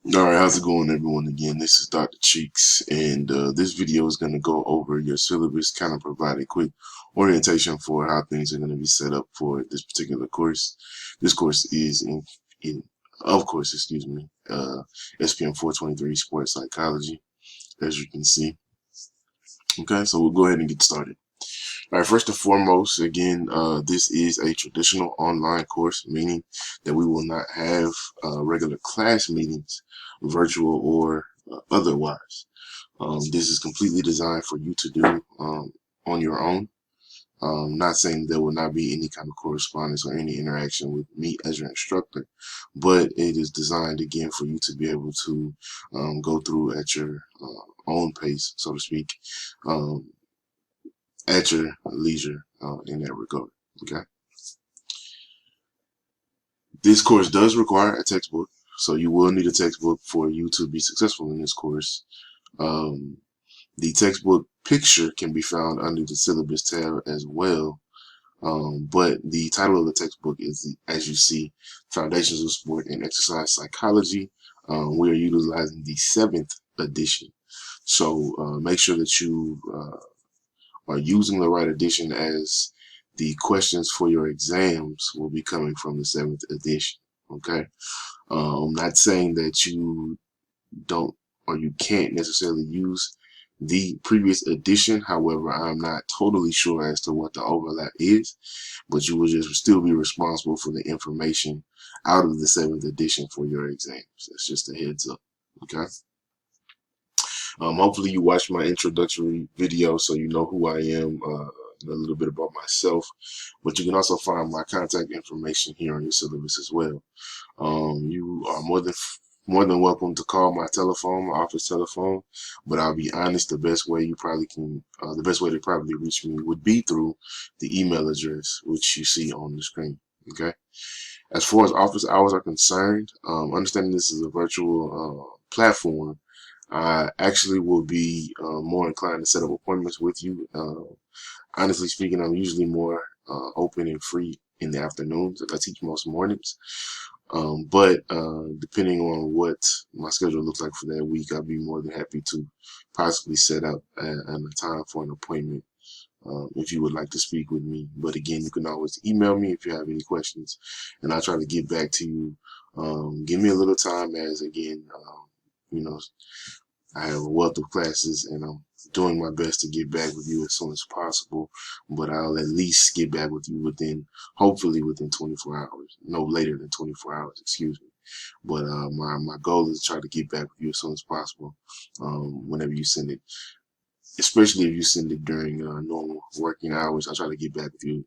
All right, how's it going, everyone? Again, this is Dr. Cheeks, and this video is going to go over your syllabus, kind of provide a quick orientation for how things are going to be set up for this particular course. This course is of course, excuse me, SPM 423 Sports Psychology, as you can see. Okay, so we'll go ahead and get started. All right, first and foremost, again, this is a traditional online course, meaning that we will not have regular class meetings, virtual or otherwise. This is completely designed for you to do on your own. Not saying there will not be any kind of correspondence or any interaction with me as your instructor, but it is designed again for you to be able to go through at your own pace, so to speak, um, at your leisure in that regard. Okay. This course does require a textbook, so you will need a textbook for you to be successful in this course. Um, the textbook picture can be found under the syllabus tab as well. But the title of the textbook is, as you see, Foundations of Sport and Exercise Psychology. We are utilizing the 7th edition. So make sure that you are using the right edition, as the questions for your exams will be coming from the 7th edition. Okay. I'm not saying that you don't or you can't necessarily use the previous edition. However, I'm not totally sure as to what the overlap is, but you will just still be responsible for the information out of the 7th edition for your exams. That's just a heads up. Okay. Hopefully you watched my introductory video so you know who I am, a little bit about myself, but you can also find my contact information here on your syllabus as well. You are more than welcome to call my telephone, my office telephone, but I'll be honest, the best way to probably reach me would be through the email address, which you see on the screen. Okay. As far as office hours are concerned, understanding this is a virtual platform, I actually will be more inclined to set up appointments with you. Honestly speaking, I'm usually more open and free in the afternoons. I teach most mornings. But depending on what my schedule looks like for that week, I'll be more than happy to possibly set up a time for an appointment if you would like to speak with me. But again, you can always email me if you have any questions, and I'll try to get back to you. Give me a little time, as again, you know, I have a wealth of classes, and I'm doing my best to get back with you as soon as possible. But I'll at least get back with you hopefully within 24 hours, no later than 24 hours, excuse me. But my goal is to try to get back with you as soon as possible. Whenever you send it, especially if you send it during normal working hours, I try to get back with you.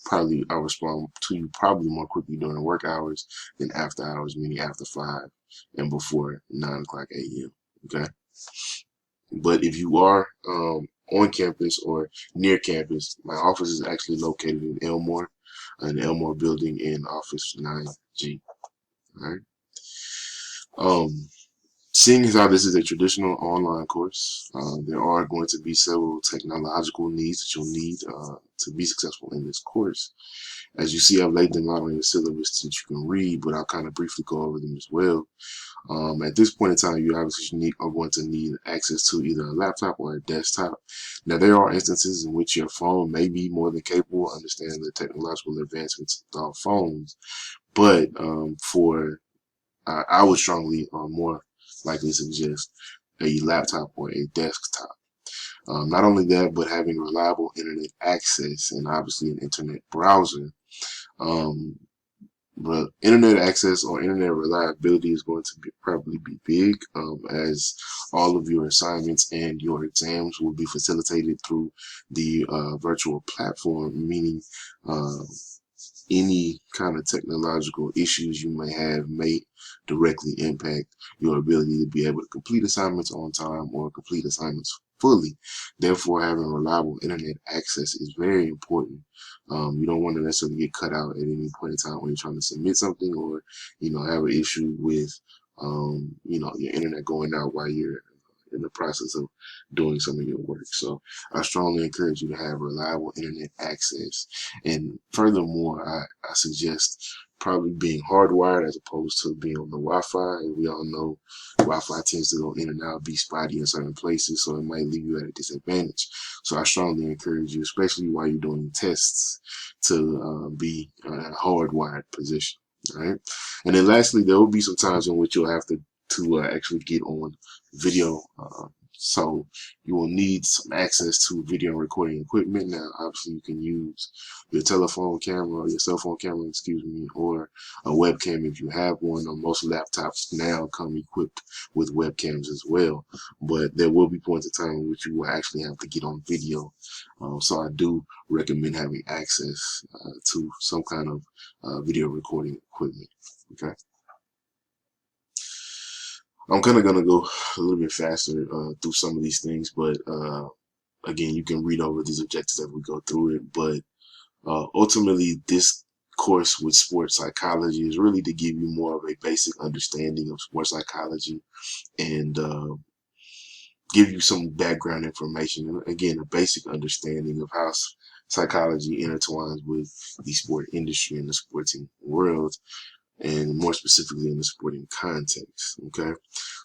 Probably I'll respond to you probably more quickly during work hours than after hours, meaning after 5 and before 9 o'clock a.m. Okay. But if you are on campus or near campus, my office is actually located in the Elmore building in Office 9G. All right. Um, Seeing as how this is a traditional online course, there are going to be several technological needs that you'll need to be successful in this course. As you see, I've laid them out on your syllabus that you can read, but I'll kind of briefly go over them as well. At this point in time, you obviously are going to need access to either a laptop or a desktop. Now, there are instances in which your phone may be more than capable of understanding the technological advancements of phones, but I would strongly more likely suggest a laptop or a desktop. Not only that, but having reliable internet access and obviously an internet browser. Um, but internet access or internet reliability is going to probably be big, as all of your assignments and your exams will be facilitated through the virtual platform, meaning uh, any kind of technological issues you may have may directly impact your ability to be able to complete assignments on time or complete assignments fully. Therefore, having reliable internet access is very important. You don't want to necessarily get cut out at any point in time when you're trying to submit something, or have an issue with your internet going out while you're in the process of doing some of your work. So I strongly encourage you to have reliable internet access. And furthermore, I suggest probably being hardwired as opposed to being on the Wi-Fi. And we all know Wi-Fi tends to go in and out, be spotty in certain places, so it might leave you at a disadvantage. So I strongly encourage you, especially while you're doing tests, to be in a hardwired position. All right. And then lastly, there will be some times in which you'll have to actually get on video. So you will need some access to video recording equipment. Now, obviously, you can use your telephone camera, or your cell phone camera, excuse me, or a webcam if you have one. Or most laptops now come equipped with webcams as well. But there will be points of time in which you will actually have to get on video. So I do recommend having access to some kind of video recording equipment. Okay. I'm kind of going to go a little bit faster through some of these things, but again, you can read over these objectives as we go through it. But ultimately, this course with sports psychology is really to give you more of a basic understanding of sports psychology and give you some background information. And again, a basic understanding of how psychology intertwines with the sport industry and the sporting world, and more specifically in the sporting context. Okay,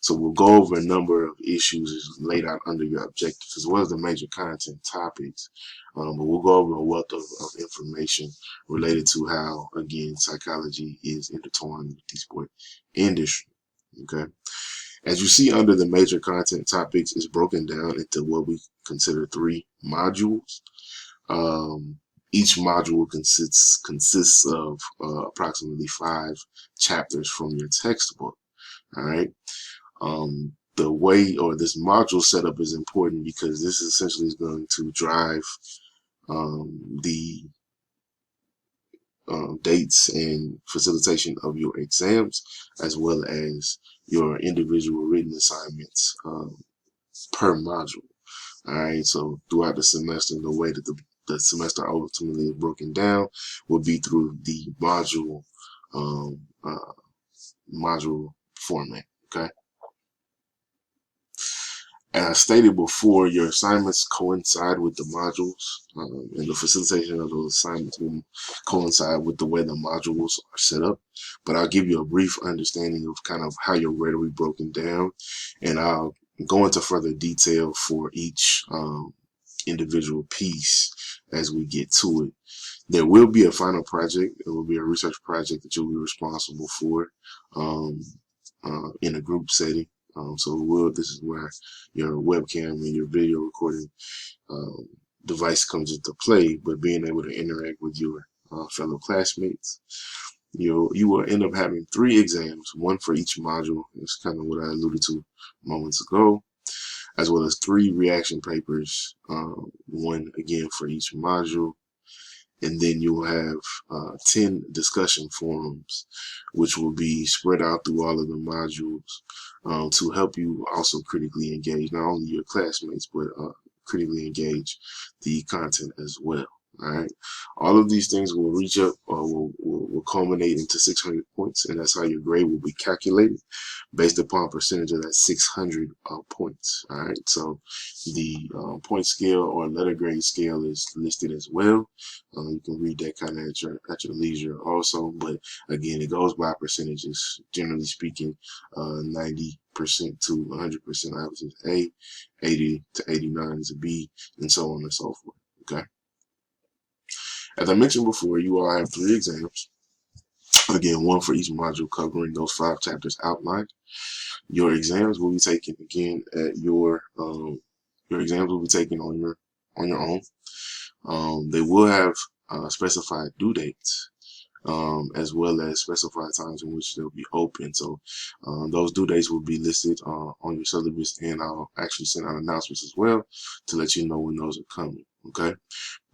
so we'll go over a number of issues laid out under your objectives as well as the major content topics, but we'll go over a wealth of information related to how, again, psychology is intertwined with the sport industry. Okay, as you see under the major content topics, is broken down into what we consider 3 modules. Each module consists of approximately 5 chapters from your textbook. All right. The way, or this module setup is important because this essentially is going to drive the dates and facilitation of your exams, as well as your individual written assignments per module. All right, so throughout the semester, the way that the semester ultimately is broken down will be through the module format. Okay. As I stated before, your assignments coincide with the modules, and the facilitation of those assignments will coincide with the way the modules are set up. But I'll give you a brief understanding of kind of how your grade will be broken down, and I'll go into further detail for each individual piece as we get to it. There will be a final project. It will be a research project that you'll be responsible for in a group setting. So this is where your webcam and your video recording device comes into play, but being able to interact with your fellow classmates. You will end up having 3 exams, 1 for each module. That's kind of what I alluded to moments ago, as well as 3 reaction papers, 1 again for each module. And then you'll have 10 discussion forums, which will be spread out through all of the modules to help you also critically engage not only your classmates, but critically engage the content as well. All right. All of these things will reach up or will culminate into 600 points, and that's how your grade will be calculated based upon percentage of that 600 points. All right. So the point scale or letter grade scale is listed as well. You can read that kind of at your leisure also, but again, it goes by percentages. Generally speaking, 90% to 100% obviously is A, 80 to 89 is a B, and so on and so forth. Okay. As I mentioned before, you all have 3 exams. Again, 1 for each module covering those 5 chapters outlined. Your exams will be taken again at your exams will be taken on your own. They will have specified due dates, as well as specified times in which they'll be open. So those due dates will be listed on your syllabus, and I'll actually send out announcements as well to let you know when those are coming. Okay,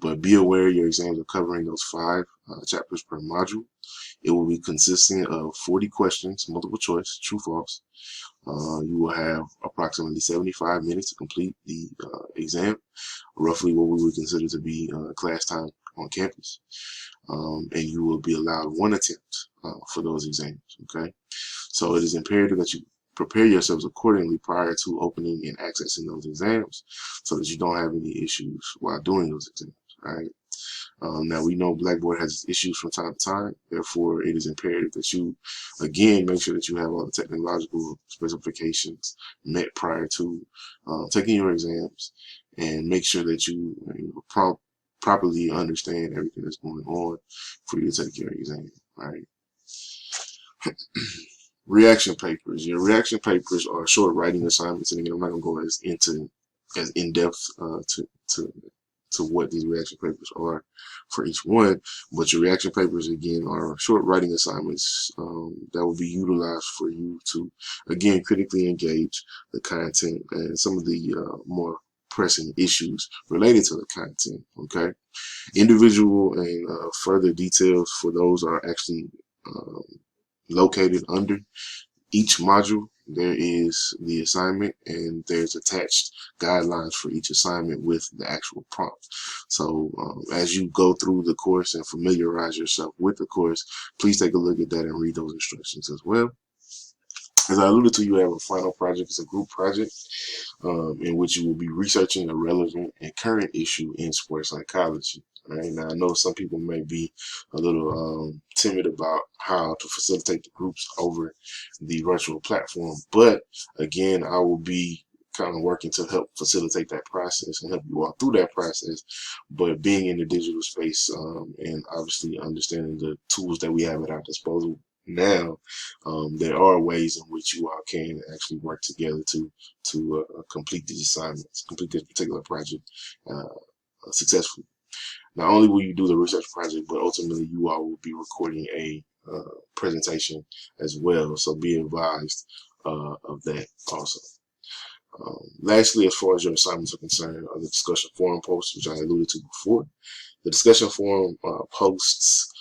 but be aware your exams are covering those 5 chapters per module. It will be consisting of 40 questions, multiple choice, true, false. You will have approximately 75 minutes to complete the exam, roughly what we would consider to be class time on campus. And you will be allowed 1 attempt for those exams. Okay, so it is imperative that you prepare yourselves accordingly prior to opening and accessing those exams so that you don't have any issues while doing those exams. right? Now we know Blackboard has issues from time to time, therefore it is imperative that you, again, make sure that you have all the technological specifications met prior to taking your exams, and make sure that you properly understand everything that's going on for you to take your exam, right? Reaction papers. Your reaction papers are short writing assignments, and again, I'm not going to go as in depth to what these reaction papers are for each one, but your reaction papers again are short writing assignments that will be utilized for you to again critically engage the content and some of the more pressing issues related to the content. Okay, individual and further details for those are actually located under each module. There is the assignment, and there's attached guidelines for each assignment with the actual prompt. So as you go through the course and familiarize yourself with the course, please take a look at that and read those instructions as well. As I alluded to, you have a final project. It's a group project in which you will be researching a relevant and current issue in sports psychology. Right? Now, I know some people may be a little timid about how to facilitate the groups over the virtual platform, but again, I will be kind of working to help facilitate that process and help you walk through that process. But being in the digital space and obviously understanding the tools that we have at our disposal now, there are ways in which you all can actually work together to complete these assignments, complete this particular project successfully. Not only will you do the research project, but ultimately you all will be recording a presentation as well. So be advised of that also. Lastly, as far as your assignments are concerned, the discussion forum posts, which I alluded to before. The discussion forum posts,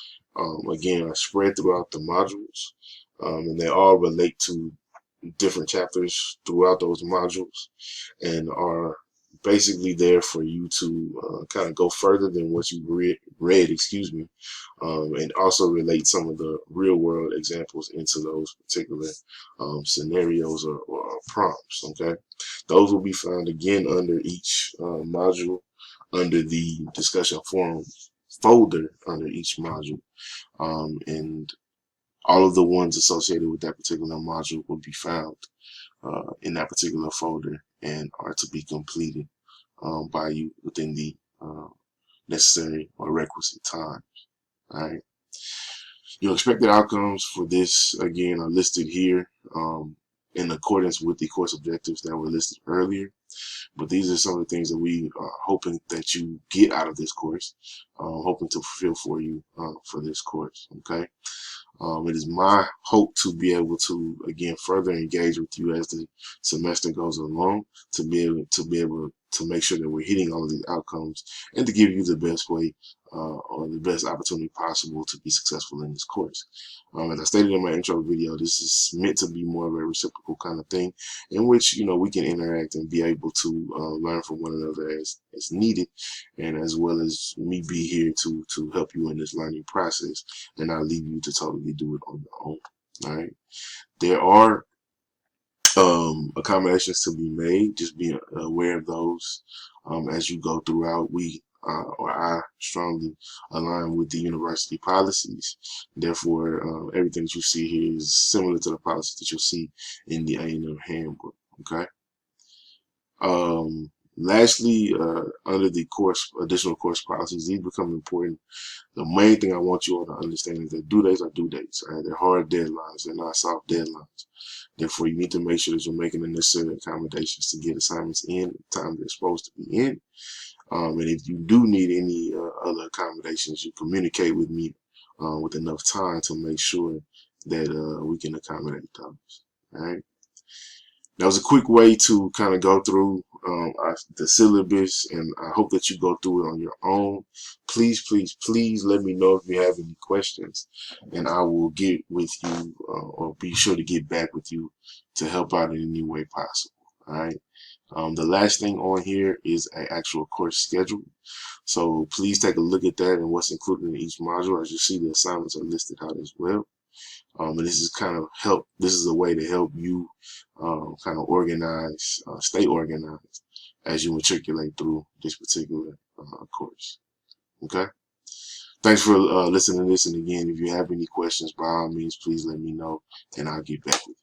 again, are spread throughout the modules, and they all relate to different chapters throughout those modules, and are basically there for you to kind of go further than what you read, and also relate some of the real world examples into those particular scenarios or prompts. Okay, those will be found again under each module, under the discussion forum folder under each module, and all of the ones associated with that particular module will be found in that particular folder and are to be completed by you within the necessary or requisite time. All right. Your expected outcomes for this, again, are listed here in accordance with the course objectives that were listed earlier. But these are some of the things that we are hoping that you get out of this course, hoping to fulfill for you for this course. Okay. It is my hope to be able to again further engage with you as the semester goes along, to be able to make sure that we're hitting all of these outcomes and to give you the best way or the best opportunity possible to be successful in this course. As I stated in my intro video, this is meant to be more of a reciprocal kind of thing in which, we can interact and be able to learn from one another as needed, and as well as me be here to help you in this learning process and not leave you to totally do it on your own. All right. There are accommodations to be made. Just be aware of those as you go throughout. I strongly align with the university policies. Therefore, everything that you see here is similar to the policies that you'll see in the A&M handbook. Okay. Lastly, under the additional course policies, these become important. The main thing I want you all to understand is that due dates are due dates. Right? They're hard deadlines. They're not soft deadlines. Therefore, you need to make sure that you're making the necessary accommodations to get assignments in the time they're supposed to be in. And if you do need any other accommodations, you communicate with me with enough time to make sure that we can accommodate those. All right. That was a quick way to kind of go through the syllabus, and I hope that you go through it on your own. Please, please, please let me know if you have any questions, and I will get with you or be sure to get back with you to help out in any way possible. All right. The last thing on here is an actual course schedule. So please take a look at that and what's included in each module. As you see, the assignments are listed out as well. And this is this is a way to help you kind of stay organized as you matriculate through this particular course. Okay. Thanks for listening to this. And again, if you have any questions, by all means, please let me know and I'll get back with you.